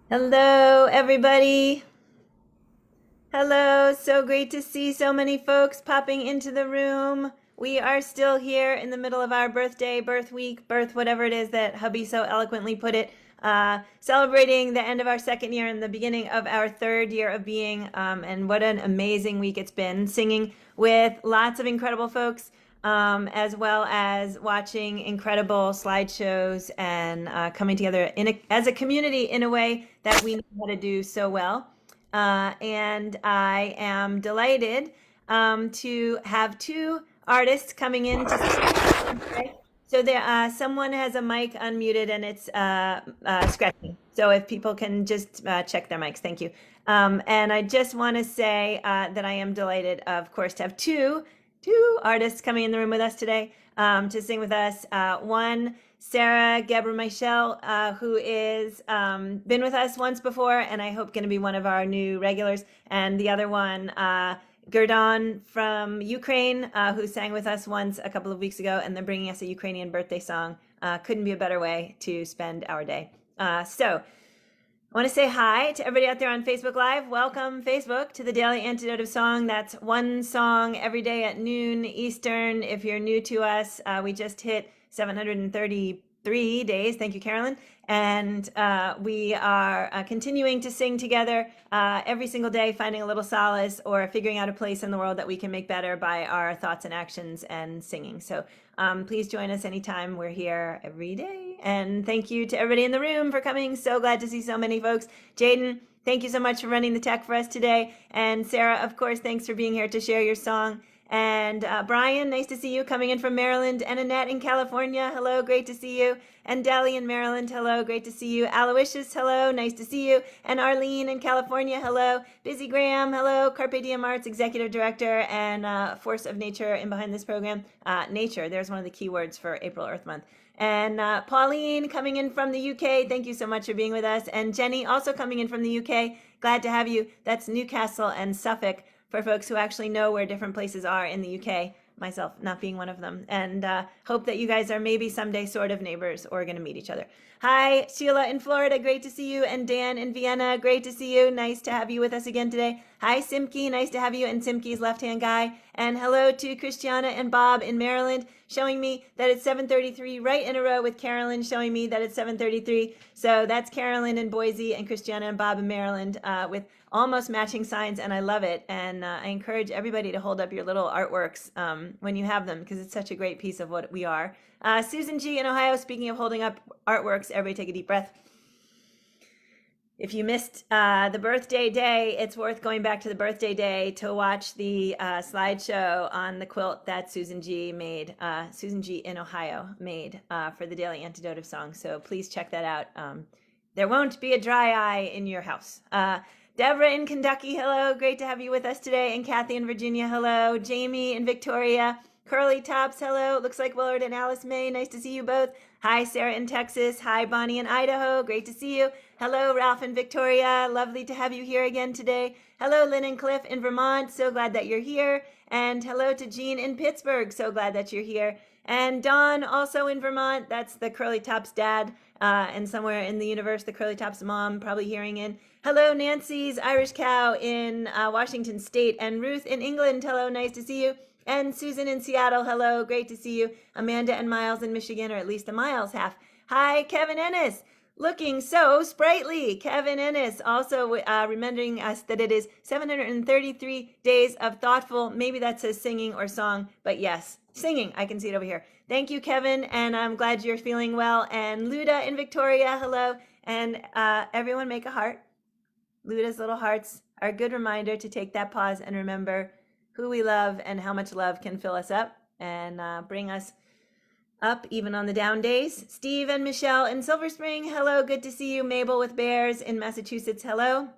Hello, everybody. Hello, so great to see so many folks popping into the room. We are still here in the middle of our birthday, birth week, birth, whatever it is that hubby so eloquently put it, celebrating the end of our second year and the beginning of our third year of being. And what an amazing week it's been, singing with lots of incredible folks. As well as watching incredible slideshows and coming together as a community in a way that we know how to do so well. And I am delighted to have two artists coming in to sing today. So someone has a mic unmuted and it's scratching. So if people can just check their mics, thank you. And I just want to say that I am delighted, of course, to have two artists coming in the room with us today to sing with us. One, Sara Ghebremichael, who is been with us once before, and I hope going to be one of our new regulars. And the other one, Gerdan from Ukraine, who sang with us once a couple of weeks ago, and they're bringing us a Ukrainian birthday song. Couldn't be a better way to spend our day. So I want to say hi to everybody out there on Facebook Live. Welcome, Facebook, to the Daily Antidote of Song. That's one song every day at noon Eastern. If you're new to us, we just hit 733 days. Thank you, Carolyn. And we are continuing to sing together every single day, finding a little solace or figuring out a place in the world that we can make better by our thoughts and actions and singing. So please join us anytime. We're here every day. And thank you to everybody in the room for coming. So glad to see so many folks. Jaden, thank you so much for running the tech for us today. And Sarah, of course, thanks for being here to share your song. And Brian, nice to see you coming in from Maryland. And Annette in California, hello, great to see you. And Dally in Maryland, hello, great to see you. Aloysius, hello, nice to see you. And Arlene in California, hello. Busy Graham, hello. Carpe Diem Arts Executive Director and Force of Nature in behind this program. Nature, there's one of the key words for April Earth Month. And Pauline coming in from the UK, thank you so much for being with us. And Jenny also coming in from the UK, glad to have you. That's Newcastle and Suffolk for folks who actually know where different places are in the UK, myself not being one of them. And hope that you guys are maybe someday sort of neighbors or going to meet each other. Hi, Sheila in Florida, great to see you. And Dan in Vienna, great to see you. Nice to have you with us again today. Hi, Simke, nice to have you. And Simke's left-hand guy. And hello to Christiana and Bob in Maryland, showing me that it's 7:33 right in a row with Carolyn showing me that it's 7:33. So that's Carolyn in Boise and Christiana and Bob in Maryland with almost matching signs, and I love it. And I encourage everybody to hold up your little artworks when you have them, because it's such a great piece of what we are. Susan G in Ohio, speaking of holding up artworks, everybody take a deep breath. If you missed the birthday day, it's worth going back to the birthday day to watch the slideshow on the quilt that Susan G made, Susan G in Ohio made for the Daily Antidote of Song. So please check that out. There won't be a dry eye in your house. Deborah in Kentucky, hello. Great to have you with us today. And Kathy in Virginia, hello. Jamie in Victoria. Curly Tops, hello. Looks like Willard and Alice May. Nice to see you both. Hi, Sarah in Texas. Hi, Bonnie in Idaho. Great to see you. Hello, Ralph in Victoria. Lovely to have you here again today. Hello, Lynn and Cliff in Vermont. So glad that you're here. And hello to Jean in Pittsburgh. So glad that you're here. And Dawn, also in Vermont. That's the Curly Tops dad. And somewhere in the universe, the Curly Tops mom probably hearing in. Hello, Nancy's Irish Cow in Washington State. And Ruth in England. Hello, nice to see you. And Susan in Seattle, hello, great to see you. Amanda and Miles in Michigan, or at least a Miles half. Hi, Kevin Ennis, looking so sprightly. Kevin Ennis also reminding us that it is 733 days of thoughtful, maybe that says singing or song, but yes, singing, I can see it over here. Thank you, Kevin, and I'm glad you're feeling well. And Luda in Victoria, hello. And everyone make a heart. Luda's little hearts are a good reminder to take that pause and remember who we love and how much love can fill us up and bring us up even on the down days. Steve and Michelle in Silver Spring, hello, good to see you. Mabel with Bears in Massachusetts, hello.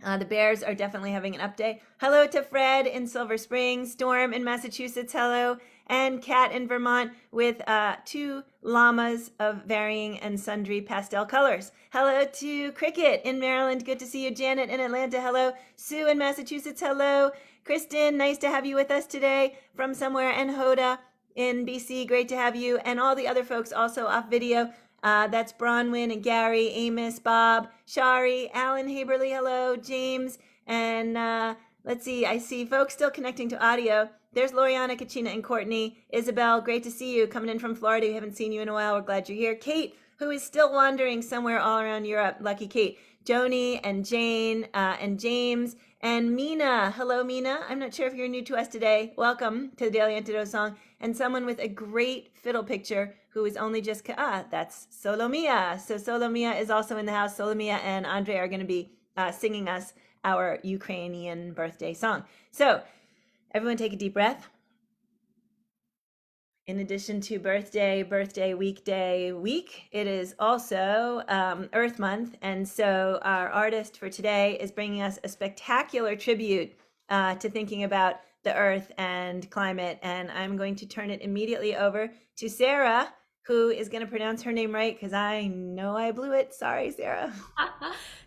The Bears are definitely having an update. Hello to Fred in Silver Spring, Storm in Massachusetts, hello. And Kat in Vermont with two llamas of varying and sundry pastel colors. Hello to Cricket in Maryland, good to see you. Janet in Atlanta, hello. Sue in Massachusetts, hello. Kristen, nice to have you with us today from somewhere. And Hoda in BC, great to have you. And all the other folks also off video. That's Bronwyn and Gary, Amos, Bob, Shari, Alan Haberly, hello, James, and let's see, I see folks still connecting to audio. There's Loriana, Kachina, and Courtney. Isabel, great to see you, coming in from Florida. We haven't seen you in a while. We're glad you're here. Kate, who is still wandering somewhere all around Europe. Lucky Kate. Joni and Jane and James and Mina. Hello, Mina. I'm not sure if you're new to us today. Welcome to the Daily Antidote Song. And someone with a great fiddle picture who is only just, that's Solomia. So Solomia is also in the house. Solomia and Andre are going to be singing us our Ukrainian birthday song. So everyone take a deep breath. In addition to birthday, weekday, week, it is also Earth Month. And so our artist for today is bringing us a spectacular tribute to thinking about the earth and climate. And I'm going to turn it immediately over to Sara, who is going to pronounce her name right, because I know I blew it. Sorry, Sara.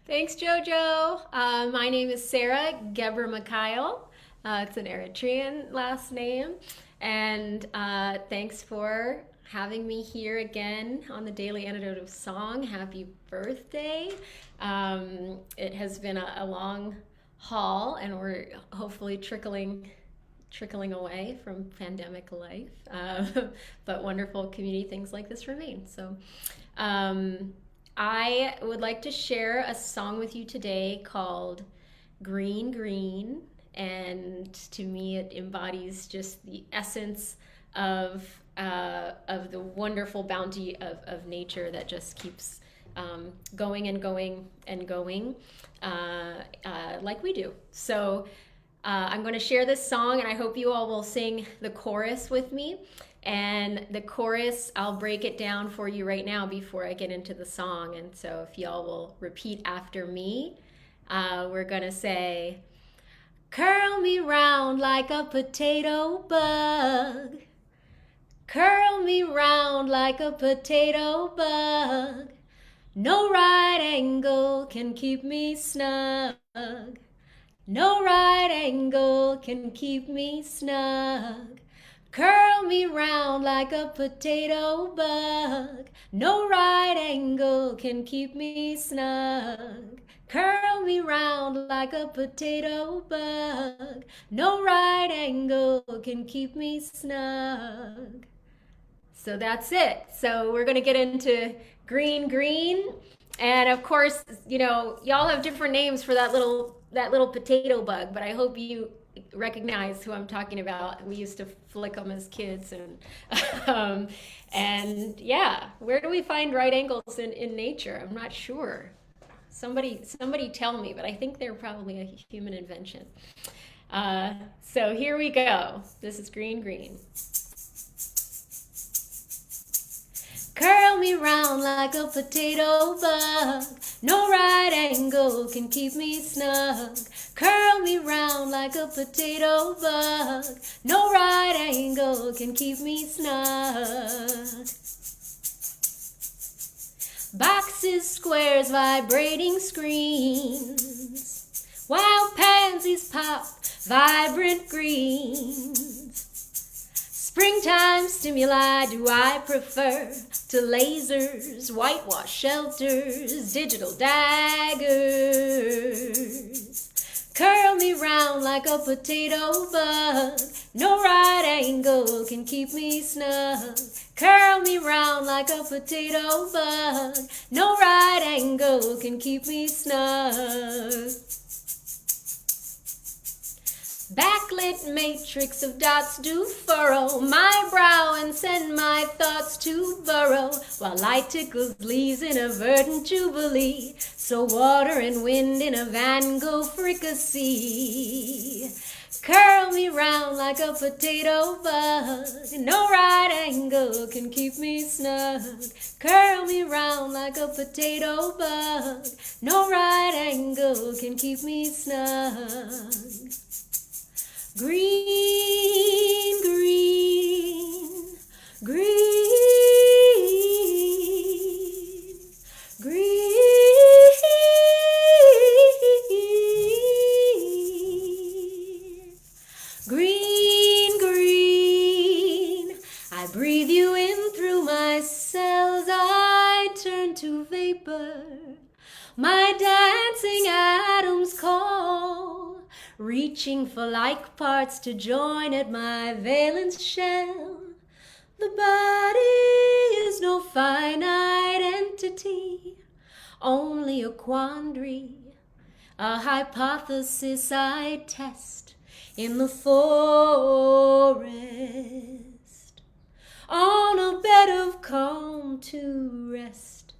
Thanks, Jojo. My name is Sara Ghebremichael. It's an Eritrean last name. And thanks for having me here again on the Daily Antidote of Song. Happy birthday. It has been a long haul, and we're hopefully trickling away from pandemic life. But wonderful community things like this remain. So I would like to share a song with you today called Green Green. And to me, it embodies just the essence of the wonderful bounty of nature that just keeps going and going and going, like we do. So I'm going to share this song, and I hope you all will sing the chorus with me. And the chorus, I'll break it down for you right now before I get into the song. And so if y'all will repeat after me, we're going to say, curl me round like a potato bug. Curl me round like a potato bug. No right angle can keep me snug. No right angle can keep me snug. Curl me round like a potato bug. No right angle can keep me snug. Curl me round like a potato bug. No right angle can keep me snug. So that's it. So we're going to get into Green Green. And of course, you know, y'all have different names for that little potato bug, but I hope you recognize who I'm talking about. We used to flick them as kids, and yeah, where do we find right angles in nature? I'm not sure. Somebody tell me, but I think they're probably a human invention. So here we go. This is Green Green. Curl me round like a potato bug. No right angle can keep me snug. Curl me round like a potato bug. No right angle can keep me snug. Boxes, squares, vibrating screens. Wild pansies pop, vibrant greens. Springtime stimuli do I prefer to lasers, whitewash shelters, digital daggers. Curl me round like a potato bug. No right angle can keep me snug. Curl me round like a potato bug. No right angle can keep me snug. Backlit matrix of dots do furrow my brow and send my thoughts to burrow, while light tickles leaves in a verdant jubilee, so water and wind in a Van Gogh fricassee. Curl me round like a potato bug. No right angle can keep me snug. Curl me round like a potato bug. No right angle can keep me snug. Green, green, green, green, green, green. I breathe you in through my cells, I reaching for like parts to join at my valence shell. The body is no finite entity, only a quandary, a hypothesis I test in the forest, on a bed of calm to rest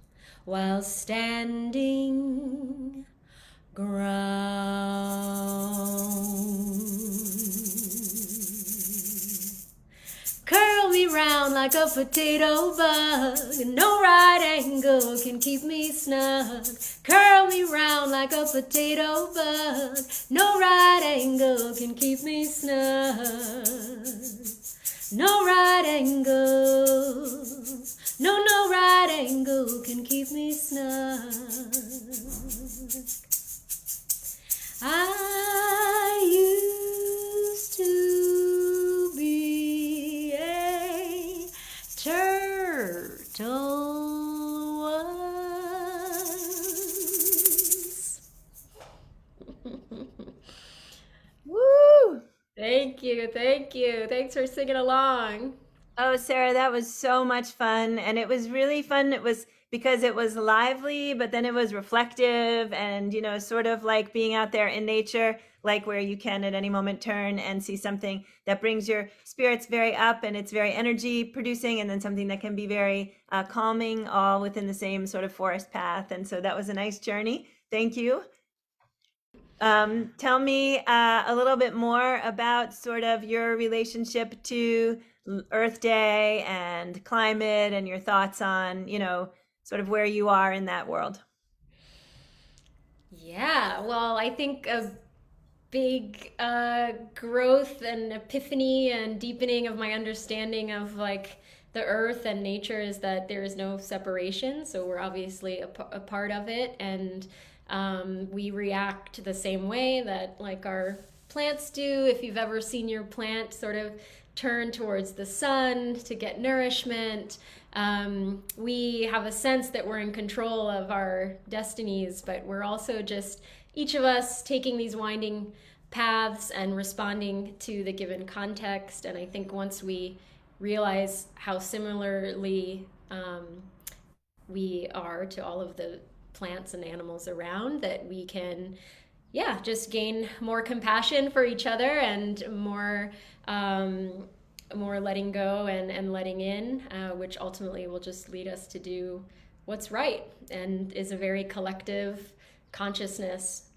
while standing ground. Curl me round like a potato bug. No right angle can keep me snug. Curl me round like a potato bug. No right angle can keep me snug. No right angle. No right angle can keep me snug. I used to be a turtle once. Woo! Thank you, thank you. Thanks for singing along. Oh, Sarah, that was so much fun. And it was really fun. It was because it was lively, but then it was reflective and, sort of like being out there in nature, like where you can at any moment turn and see something that brings your spirits very up and it's very energy producing, and then something that can be very calming, all within the same sort of forest path. And so that was a nice journey. Thank you. Tell me a little bit more about sort of your relationship to Earth Day and climate and your thoughts on, sort of where you are in that world. Yeah, well, I think a big growth and epiphany and deepening of my understanding of like the earth and nature is that there is no separation. So we're obviously a part of it, and we react the same way that like our plants do. If you've ever seen your plant sort of turn towards the sun to get nourishment, we have a sense that we're in control of our destinies, but we're also just each of us taking these winding paths and responding to the given context. And I think once we realize how similarly we are to all of the plants and animals around, that we can, yeah, just gain more compassion for each other and more letting go and letting in, which ultimately will just lead us to do what's right and is a very collective consciousness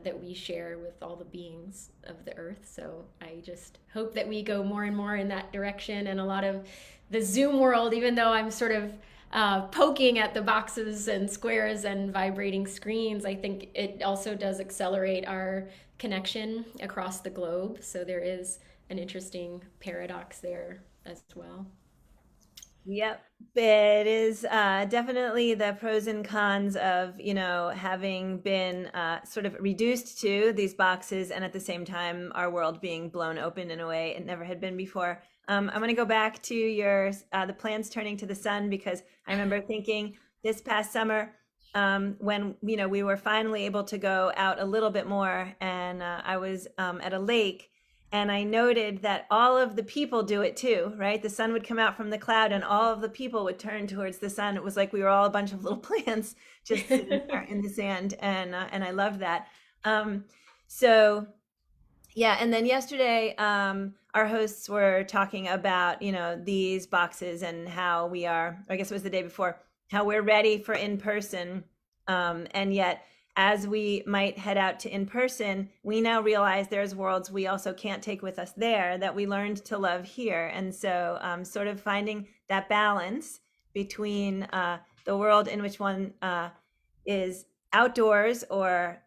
that we share with all the beings of the earth. So I just hope that we go more and more in that direction. And a lot of the Zoom world, even though I'm sort of poking at the boxes and squares and vibrating screens, I think it also does accelerate our connection across the globe. So there is an interesting paradox there as well. Yep. It is definitely the pros and cons of, having been sort of reduced to these boxes and at the same time our world being blown open in a way it never had been before. I'm going to go back to your the plants turning to the sun, because I remember thinking this past summer when, we were finally able to go out a little bit more, and I was at a lake. And I noted that all of the people do it too, right? The sun would come out from the cloud and all of the people would turn towards the sun. It was like we were all a bunch of little plants just sitting there in the sand. And I loved that. So yeah. And then yesterday, our hosts were talking about, these boxes and how we are, I guess it was the day before, how we're ready for in person. And yet, as we might head out to in person, we now realize there's worlds we also can't take with us there that we learned to love here. And so sort of finding that balance between the world in which one is outdoors or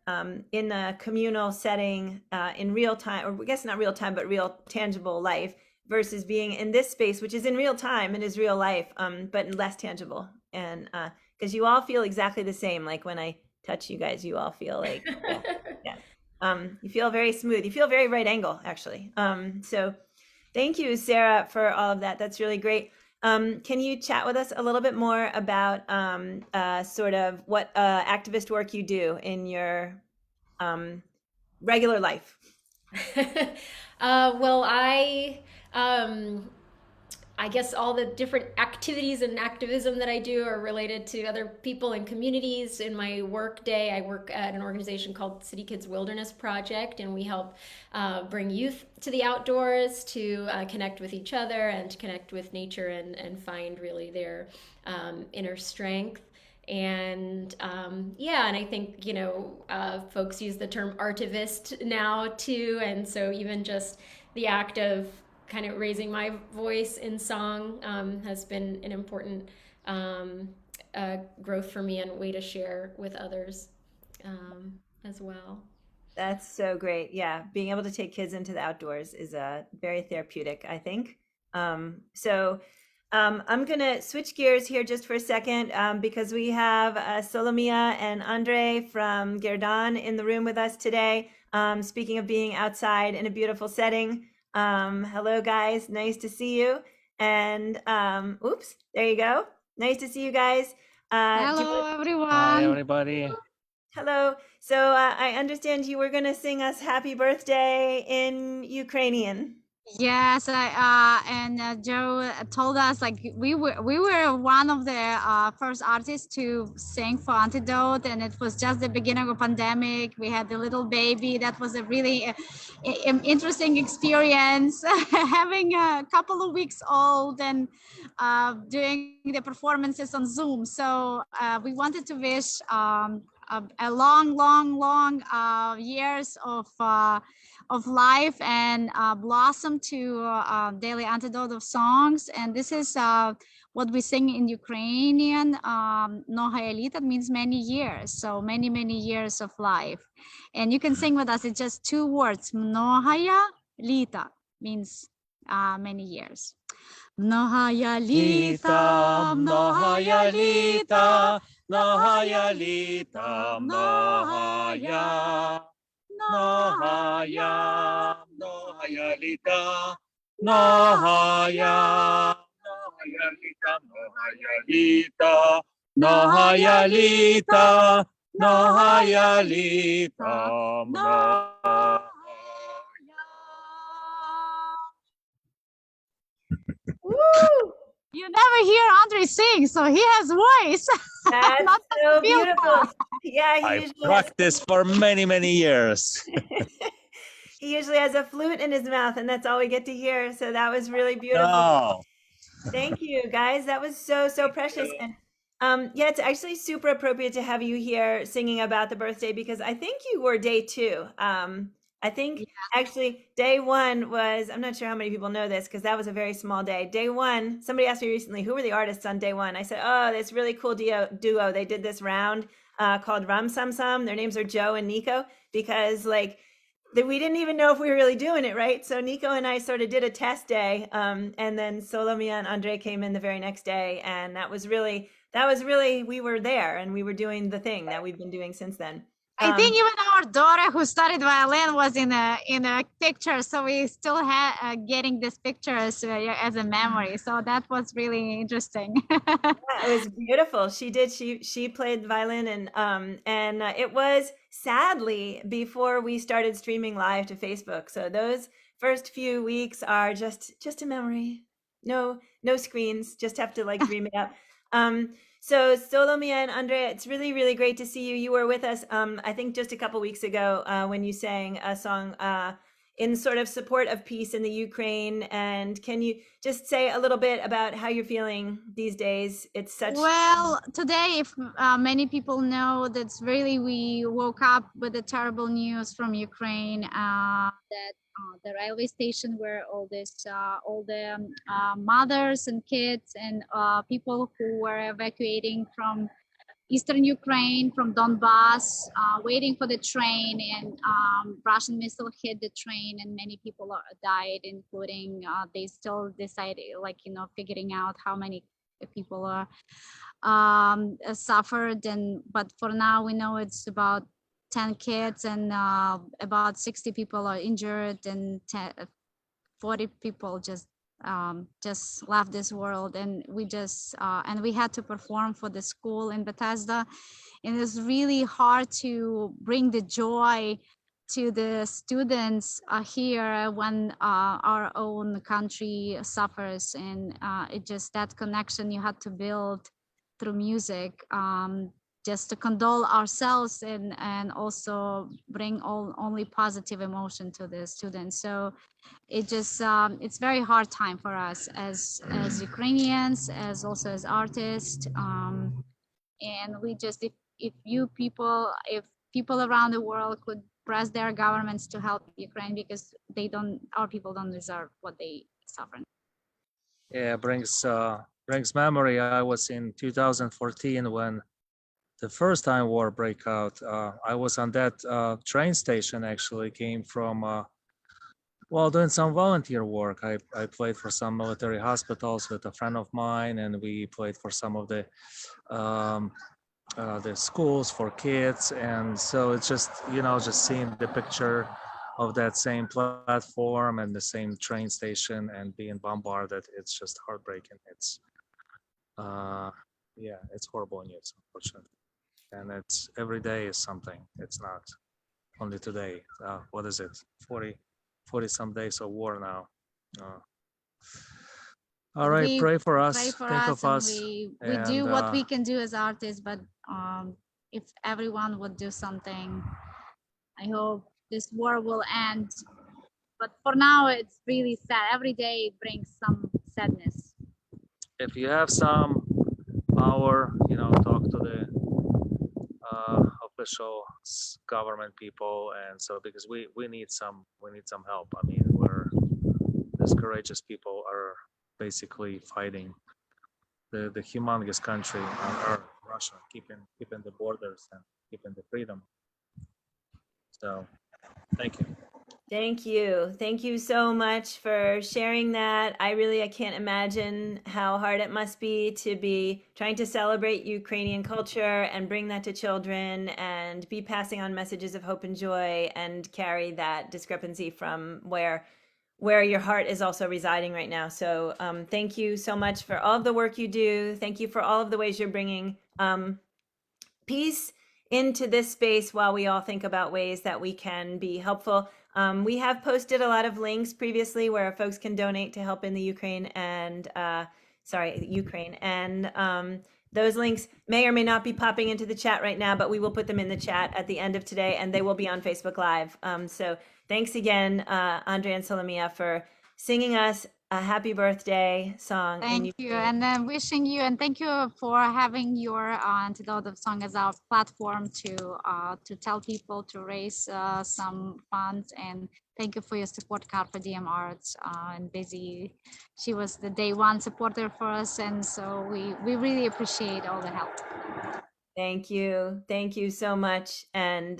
in a communal setting in real time, or I guess not real time, but real tangible life, versus being in this space, which is in real time and is real life, but less tangible. And because you all feel exactly the same, like when I touch you guys, you all feel like, you feel very smooth. You feel very right angle, actually. So thank you, Sarah, for all of that. That's really great. Can you chat with us a little bit more about sort of what activist work you do in your regular life? Well, um, I guess all the different activities and activism that I do are related to other people and communities. In my work day, I work at an organization called City Kids Wilderness Project, and we help bring youth to the outdoors to connect with each other and to connect with nature and find really their inner strength. And yeah, and I think, folks use the term artivist now too. And so even just the act of kind of raising my voice in song has been an important growth for me and way to share with others as well. That's so great. Yeah, being able to take kids into the outdoors is very therapeutic, I think. I'm going to switch gears here just for a second because we have Solomia and Andre from Gerdan in the room with us today. Speaking of being outside in a beautiful setting. Hello, guys. Nice to see you. And oops, there you go. Nice to see you guys. Hello, everyone. Hi, everybody. Hello. So I understand you were going to sing us happy birthday in Ukrainian. Yes, and Joe told us like we were one of the first artists to sing for Antidote, and it was just the beginning of pandemic. We had the little baby. That was a really interesting experience, having a couple of weeks old and doing the performances on Zoom. So we wanted to wish a long years of life and blossom to daily antidote of songs. And this is what we sing in Ukrainian. Mnohaya Lita means many years, so many years of life. And you can sing with us. It's just two words. Mnohaya Lita means many years. Mnohaya Lita, Mnohaya Lita, Mnohaya Lita, Mnohaya. Mnohaya, Mnohaya Lita, Mnohaya, Mnohaya Lita, Mnohaya Lita, Mnohaya Lita, Mnohaya. Woo! You never hear Andre sing, so he has voice. That's so beautiful. Yeah, I practiced for many years. he usually has a flute in his mouth, and that's all we get to hear. So that was really beautiful. No. Thank you, guys. That was so precious. And yeah, it's actually super appropriate to have you here singing about the birthday because I think you were day 2. I think actually day 1 was, I'm not sure how many people know this because that was a very small day. Day 1, somebody asked me recently, who were the artists on day 1? I said, oh, this really cool duo. They did this round called Rum Sum Sum. Their names are Joe and Nico because like we didn't even know if we were really doing it right. So Nico and I sort of did a test day, and then Solomia and Andre came in the very next day, and that was really we were there and we were doing the thing that we've been doing since then. I think even our daughter who studied violin was in a picture, so we still had getting these pictures as a memory. So that was really interesting. Yeah, it was beautiful. She did. She played violin, and it was sadly before we started streaming live to Facebook. So those first few weeks are just a memory. No screens. Just have to like dream it up. So Solomia and Andrea, it's really great to see you. You were with us, I think just a couple weeks ago when you sang a song in sort of support of peace in the Ukraine. And can you just say a little bit about how you're feeling these days? It's such... Well, today, if many people know, that's really, we woke up with the terrible news from Ukraine that the railway station where all the mothers and kids and people who were evacuating from Eastern Ukraine, from Donbass, waiting for the train, and Russian missile hit the train, and many people died, including they still decided, figuring out how many people are suffered. But for now, we know it's about 10 kids and about 60 people are injured, and 40 people just left this world. And we had to perform for the school in Bethesda, and it's really hard to bring the joy to the students here when our own country suffers, and it just that connection you had to build through music, just to condole ourselves and also bring only positive emotion to the students. So it just it's very hard time for us as Ukrainians, as also as artists, and we just if people around the world could press their governments to help Ukraine, because our people don't deserve what they suffer. Yeah, brings memory. I was in 2014 when the first time war break out. I was on that train station, actually came from doing some volunteer work. I played for some military hospitals with a friend of mine, and we played for some of the schools for kids. And so it's just, just seeing the picture of that same platform and the same train station and being bombarded, it's just heartbreaking. It's it's horrible news, unfortunately. And it's every day is something. It's not only today. What is it? 40 some days of war now. All right, We pray for us. pray for Think us, of us. we do what we can do as artists, but if everyone would do something, I hope this war will end. But for now, it's really sad. Every day brings some sadness. If you have some power, talk to the official government people, and so because we need some help. I mean, these courageous people are basically fighting the humongous country on earth, Russia, keeping the borders and keeping the freedom. So, thank you. Thank you. Thank you so much for sharing that. I can't imagine how hard it must be to be trying to celebrate Ukrainian culture and bring that to children and be passing on messages of hope and joy and carry that discrepancy from where your heart is also residing right now. So thank you so much for all of the work you do. Thank you for all of the ways you're bringing peace into this space while we all think about ways that we can be helpful. We have posted a lot of links previously where folks can donate to help in the Ukraine, and those links may or may not be popping into the chat right now, but we will put them in the chat at the end of today, and they will be on Facebook Live. So thanks again, Andre and Solomia, for singing us a happy birthday song. Thank you, and then wishing you, and thank you for having your Antidote of Song as our platform to tell people, to raise some funds, and thank you for your support, Carpe Diem Arts and Busy. She was the day one supporter for us, and so we really appreciate all the help. Thank you so much. And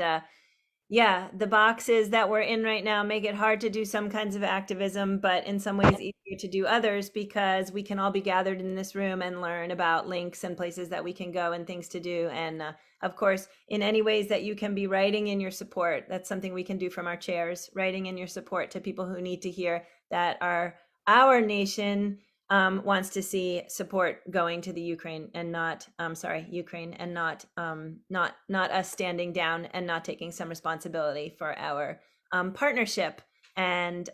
the boxes that we're in right now make it hard to do some kinds of activism, but in some ways easier to do others, because we can all be gathered in this room and learn about links and places that we can go and things to do. And of course, in any ways that you can be writing in your support, that's something we can do from our chairs, writing in your support to people who need to hear that our nation wants to see support going to the Ukraine and not not us standing down and not taking some responsibility for our partnership and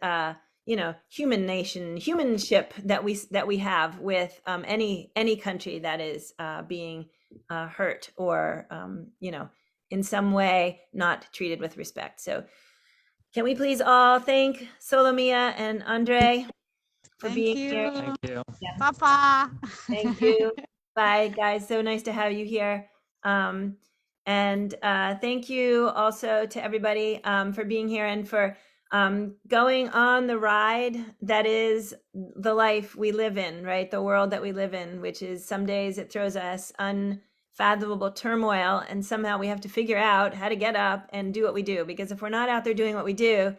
humanship that we have with any country that is being hurt or in some way not treated with respect. So can we please all thank Solomia and Andre for being here? Thank you. Yeah. Papa. Thank you. Bye, guys. So nice to have you here. And thank you also to everybody for being here and for going on the ride that is the life we live in, right? The world that we live in, which is some days it throws us unfathomable turmoil, and somehow we have to figure out how to get up and do what we do. Because if we're not out there doing what we do,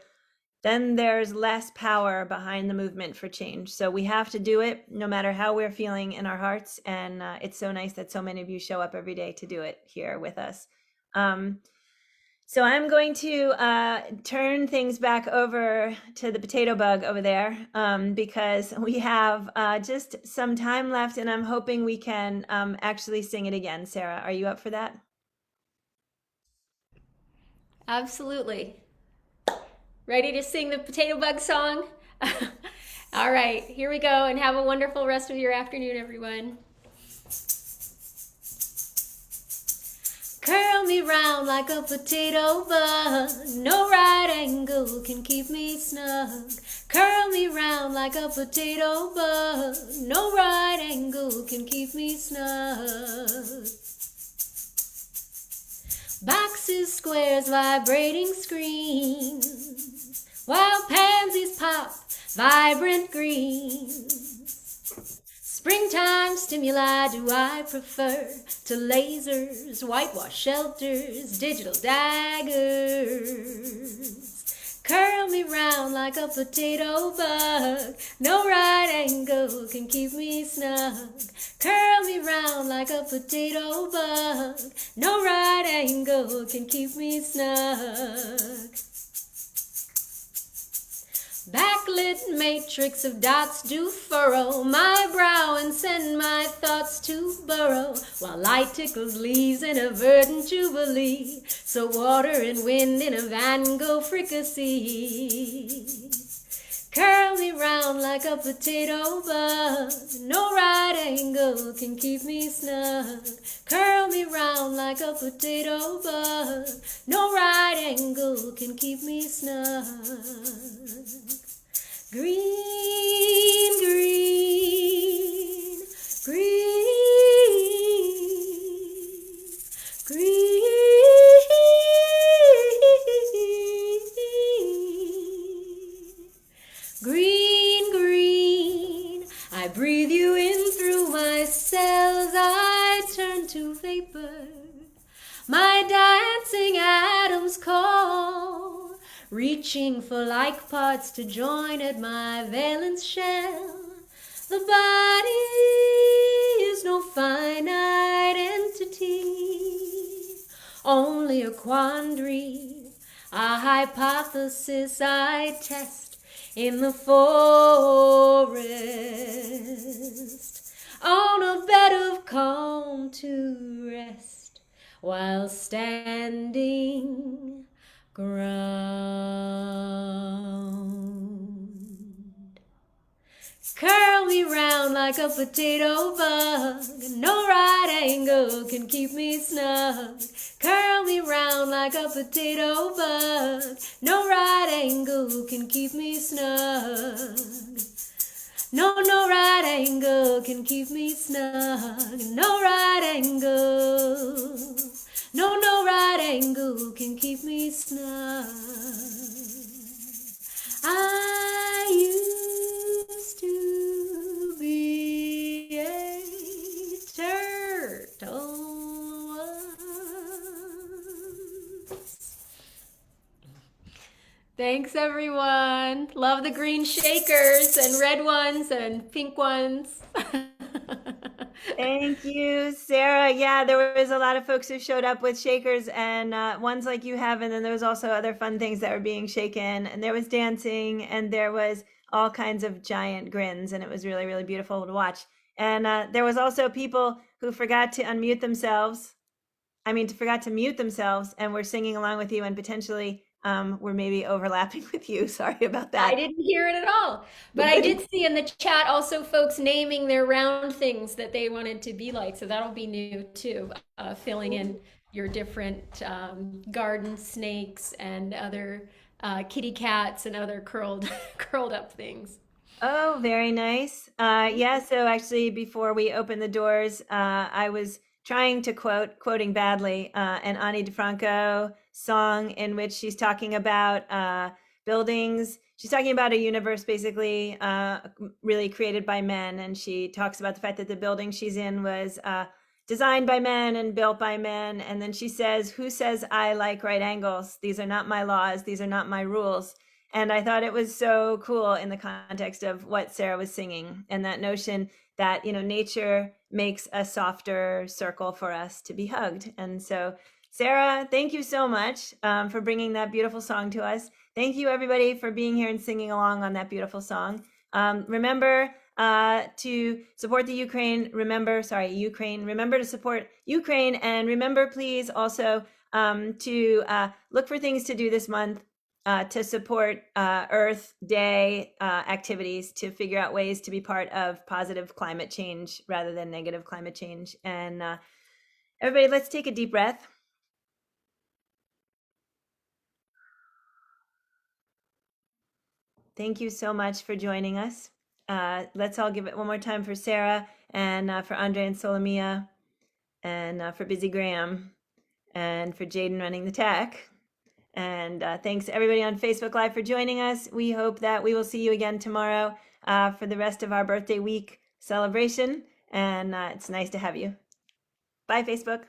then there's less power behind the movement for change. So we have to do it no matter how we're feeling in our hearts. And it's so nice that so many of you show up every day to do it here with us. So I'm going to turn things back over to the potato bug over there because we have just some time left, and I'm hoping we can actually sing it again. Sarah, are you up for that? Absolutely. Ready to sing the potato bug song? All right, here we go, and have a wonderful rest of your afternoon, everyone. Curl me round like a potato bug. No right angle can keep me snug. Curl me round like a potato bug. No right angle can keep me snug. Boxes, squares, vibrating screens, while pansies pop vibrant greens. Springtime stimuli do I prefer to lasers, whitewash shelters, digital daggers. Curl me round like a potato bug. No right angle can keep me snug. Curl me round like a potato bug. No right angle can keep me snug. Backlit matrix of dots do furrow my brow and send my thoughts to burrow, while light tickles leaves in a verdant jubilee, so water and wind in a Van Gogh fricassee. Curl me round like a potato bug. No right angle can keep me snug. Curl me round like a potato bug. No right angle can keep me snug. Green, green, green, green. Green, green, I breathe you in through my cells, I turn to vapor, my dancing atoms call, reaching for like parts to join at my valence shell. The body is no finite entity, only a quandary, a hypothesis I test in the forest, on a bed of calm to rest, while standing ground. Curl me round like a potato bug. No right angle can keep me snug. Curl me round like a potato bug. No right angle can keep me snug. No right angle can keep me snug. No right angle. No right angle can keep me snug. I used to be a turtle once. Thanks, everyone. Love the green shakers and red ones and pink ones. Thank you, Sarah. Yeah, there was a lot of folks who showed up with shakers and ones like you have, and then there was also other fun things that were being shaken, and there was dancing, and there was all kinds of giant grins, and it was really, really beautiful to watch. And there was also people who forgot to unmute themselves. Forgot to mute themselves, and were singing along with you, and potentially were maybe overlapping with you. Sorry about that. I didn't hear it at all. But I did see in the chat also folks naming their round things that they wanted to be like. So that'll be new too, filling in your different garden snakes and other kitty cats and other curled up things. Oh, very nice. Yeah, so actually, before we opened the doors, I was trying to quoting badly, an Ani DeFranco song in which she's talking about buildings. She's talking about a universe basically really created by men. And she talks about the fact that the building she's in was designed by men and built by men. And then she says, "Who says I like right angles? These are not my laws. These are not my rules." And I thought it was so cool in the context of what Sarah was singing, and that notion that, nature makes a softer circle for us to be hugged. And so, Sarah, thank you so much for bringing that beautiful song to us. Thank you, everybody, for being here and singing along on that beautiful song. Remember to support the Ukraine. Remember to support Ukraine. And remember, please, also to look for things to do this month. to support Earth Day activities to figure out ways to be part of positive climate change rather than negative climate change. And everybody, let's take a deep breath. Thank you so much for joining us. Let's all give it one more time for Sara and for Andre and Solomia and for Busy Graham and for Jaden running the tech. And thanks everybody on Facebook Live for joining us. We hope that we will see you again tomorrow for the rest of our birthday week celebration. And it's nice to have you. Bye, Facebook.